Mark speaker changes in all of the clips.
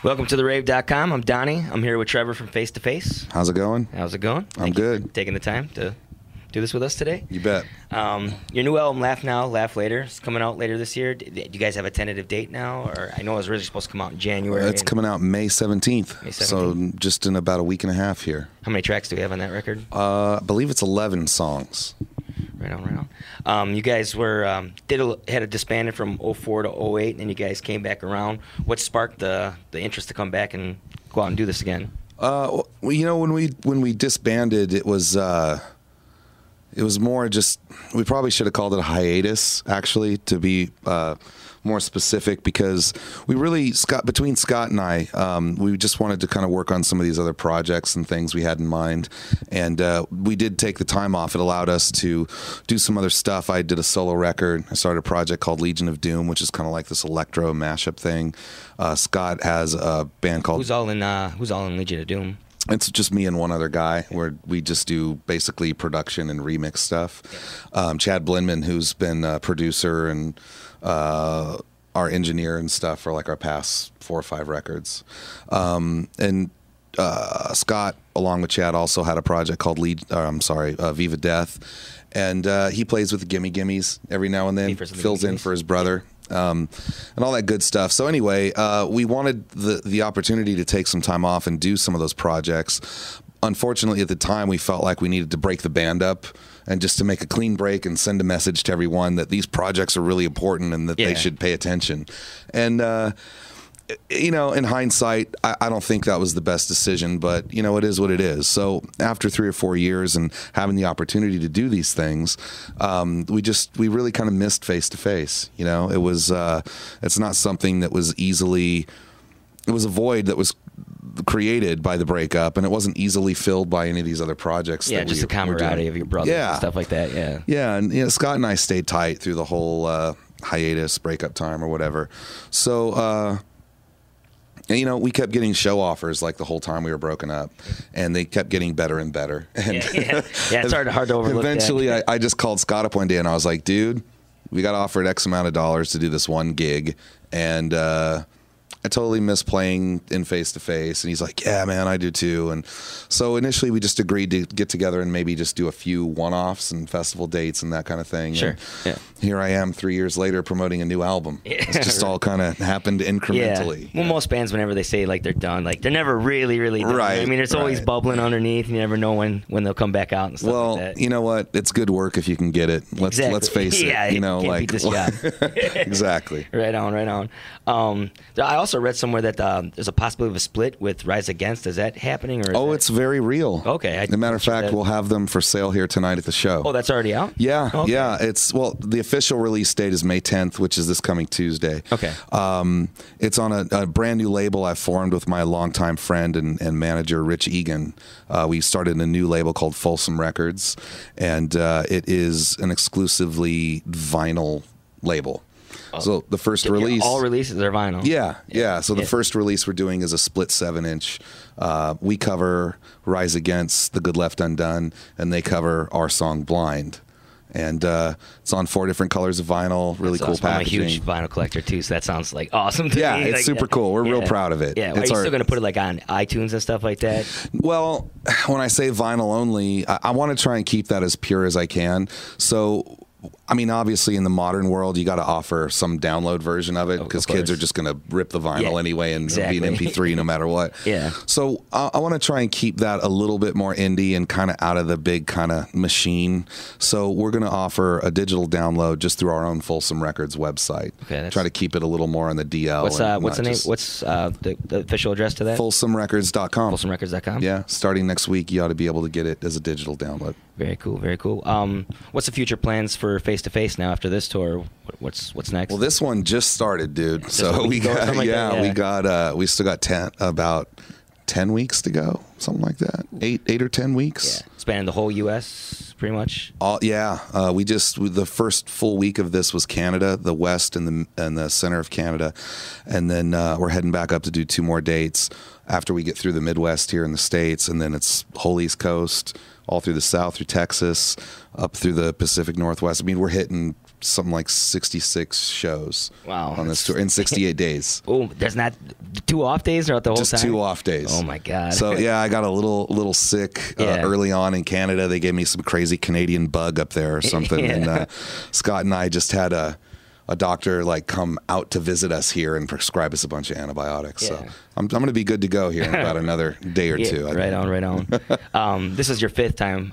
Speaker 1: Welcome to the Rave.com. I'm Donnie. I'm here with Trevor from Face to Face.
Speaker 2: How's it going?
Speaker 1: How's it going?
Speaker 2: I'm good.
Speaker 1: Taking the time to do this with us today.
Speaker 2: You bet.
Speaker 1: Your new album, Laugh Now, Laugh Later, is coming out later this year. Do you guys have a tentative date now? Or I know it was originally supposed to come out in January.
Speaker 2: It's coming out May 17th.
Speaker 1: May 17th.
Speaker 2: So just in about a week and a half here.
Speaker 1: How many tracks do we have on that record?
Speaker 2: I believe it's 11 songs.
Speaker 1: Right on, right on. You guys were had a disbanded from 04 to 08, and then you guys came back around. What sparked the interest to come back and go out and do this again?
Speaker 2: Well, you know, when we disbanded, it was more just, we probably should have called it a hiatus, actually, to be more specific, because we really, between Scott and I, we just wanted to kind of work on some of these other projects and things we had in mind. And we did take the time off. It allowed us to do some other stuff. I did a solo record. I started a project called Legion of Doom, which is kind of like this electro mashup thing. Scott has a band called...
Speaker 1: Who's all in Legion of Doom?
Speaker 2: It's just me and one other guy, where we just do basically production and remix stuff. Chad Blinman, who's been a producer and our engineer and stuff for like our past 4 or 5 records. And Scott, along with Chad, also had a project called Viva Death. And he plays with the Gimme Gimmes every now and then, fills in for his brother. And all that good stuff. So anyway, we wanted the opportunity to take some time off and do some of those projects. Unfortunately, at the time, we felt like we needed to break the band up and just to make a clean break and send a message to everyone that these projects are really important and that they should pay attention. And you know, in hindsight, I don't think that was the best decision, but, you know, it is what it is. So after 3 or 4 years and having the opportunity to do these things, we really kind of missed Face to Face. You know, it was, it's not something that was easily, it was a void that was created by the breakup, and it wasn't easily filled by any of these other projects.
Speaker 1: Yeah, just the camaraderie of your brothers and stuff like that. Yeah.
Speaker 2: Yeah, and you know, Scott and I stayed tight through the whole hiatus, breakup time or whatever. So, and, you know, we kept getting show offers like the whole time we were broken up, and they kept getting better and better. And
Speaker 1: yeah, it's hard to overlook.
Speaker 2: Eventually, I just called Scott up one day and I was like, dude, we got offered X amount of dollars to do this one gig, and I totally miss playing in Face to Face. And he's like, yeah, man, I do too. And so initially we just agreed to get together and maybe just do a few one-offs and festival dates and that kind of thing.
Speaker 1: Sure.
Speaker 2: And
Speaker 1: yeah.
Speaker 2: Here I am 3 years later promoting a new album. It's just all kind of happened incrementally.
Speaker 1: Yeah. Well, most bands, whenever they say like they're done, like they're never really done.
Speaker 2: Right.
Speaker 1: I mean, it's always bubbling underneath. You never know when they'll come back out and stuff like that.
Speaker 2: Well, you know what? It's good work if you can get it. Let's face it.
Speaker 1: Yeah,
Speaker 2: you know,
Speaker 1: can't
Speaker 2: like
Speaker 1: beat this job.
Speaker 2: Exactly.
Speaker 1: Right on, right on. I also read somewhere that there's a possibility of a split with Rise Against. Is that happening? Or it's
Speaker 2: very real.
Speaker 1: Okay.
Speaker 2: As a matter of fact, we'll have them for sale here tonight at the show.
Speaker 1: Oh, that's already out?
Speaker 2: Yeah,
Speaker 1: okay.
Speaker 2: Yeah. The official release date is May 10th, which is this coming Tuesday.
Speaker 1: Okay.
Speaker 2: It's on a brand new label I've formed with my longtime friend and manager, Rich Egan. We started a new label called Folsom Records, and it is an exclusively vinyl label. So the first release...
Speaker 1: All releases are vinyl.
Speaker 2: Yeah. So the first release we're doing is a split 7-inch. We cover Rise Against, The Good Left Undone, and they cover our song Blind. And it's on 4 different colors of vinyl, really cool packaging.
Speaker 1: I'm a huge vinyl collector, too, so that sounds like awesome to me.
Speaker 2: Yeah, it's super cool. We're real proud of it.
Speaker 1: Yeah, are you still going to put it like on iTunes and stuff like that? Well,
Speaker 2: when I say vinyl only, I want to try and keep that as pure as I can. So... I mean, obviously, in the modern world, you got to offer some download version of it because kids are just going to rip the vinyl anyway and be an MP3 no matter what.
Speaker 1: Yeah.
Speaker 2: So I want to try and keep that a little bit more indie and kind of out of the big kind of machine. So we're going to offer a digital download just through our own Folsom Records website. Okay. Try to keep it a little more on the DL.
Speaker 1: What's the name? What's the official address to that?
Speaker 2: FolsomRecords.com.
Speaker 1: FolsomRecords.com.
Speaker 2: Yeah. Starting next week, you ought to be able to get it as a digital download.
Speaker 1: Very cool, very cool. What's the future plans for Face to Face now after this tour? What's next?
Speaker 2: Well, this one just started, dude. So we still got about 10 weeks to go, something like that. 8 or 10 weeks.
Speaker 1: Yeah. Spanning the whole U.S. pretty much.
Speaker 2: The first full week of this was Canada, the West and the center of Canada, and then we're heading back up to do 2 more dates after we get through the Midwest here in the States, and then it's whole East Coast, all through the South, through Texas, up through the Pacific Northwest. I mean, we're hitting something like 66 shows.
Speaker 1: Wow.
Speaker 2: On this tour in 68 days.
Speaker 1: Oh, there's not 2 off days throughout the whole time?
Speaker 2: Just 2 off days.
Speaker 1: Oh my God.
Speaker 2: So yeah, I got a little sick early on in Canada. They gave me some crazy Canadian bug up there or something. And Scott and I just had a doctor like come out to visit us here and prescribe us a bunch of antibiotics.
Speaker 1: Yeah.
Speaker 2: So I'm going to be good to go here in about another day or two.
Speaker 1: Right on. This is your 5th time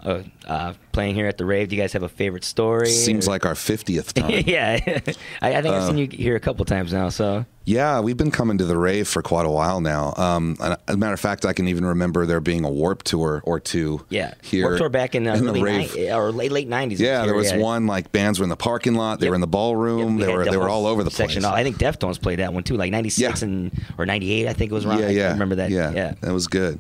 Speaker 1: playing here at the Rave. Do you guys have a favorite story?
Speaker 2: Seems like our 50th time.
Speaker 1: Yeah. I think I've seen you here a couple times now. So
Speaker 2: yeah, we've been coming to the Rave for quite a while now. As a matter of fact, I can even remember there being a Warp Tour or two.
Speaker 1: Yeah,
Speaker 2: here
Speaker 1: Warp Tour back in
Speaker 2: the Rave.
Speaker 1: or late 90s.
Speaker 2: Yeah, there was one like bands were in the parking lot. They were in the ballroom. They were all over the place.
Speaker 1: I think Deftones played that one too, like 96 or 98. I think it was around.
Speaker 2: Yeah,
Speaker 1: I remember that.
Speaker 2: Yeah, that was good.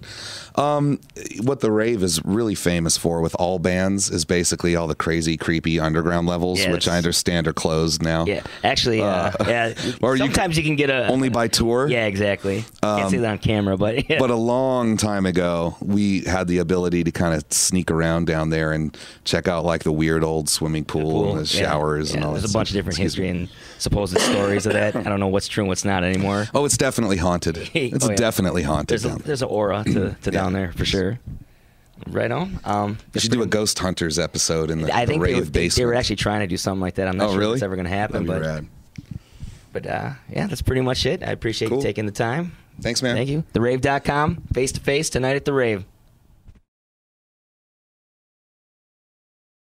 Speaker 2: What the Rave is really famous for with all bands is basically all the crazy, creepy underground levels, which I understand are closed now.
Speaker 1: Yeah, actually,
Speaker 2: or
Speaker 1: sometimes you can get
Speaker 2: only by tour.
Speaker 1: Yeah, exactly. Can't see that on camera, but
Speaker 2: but a long time ago, we had the ability to kind of sneak around down there and check out like the weird old swimming pool and the showers and all that.
Speaker 1: There's a bunch of different history and supposed stories of that. I don't know what's true and what's not anymore.
Speaker 2: Oh, it's definitely haunted. It's definitely haunted.
Speaker 1: There's an aura to down there for sure. Right on.
Speaker 2: We should do a Ghost Hunters episode in the Rave basement.
Speaker 1: They were actually trying to do something like that. I'm not sure if it's ever going to happen.
Speaker 2: That'd be rad.
Speaker 1: But yeah, that's pretty much it. I appreciate you taking the time.
Speaker 2: Thanks, man.
Speaker 1: Thank you. TheRave.com, face to face tonight at the Rave.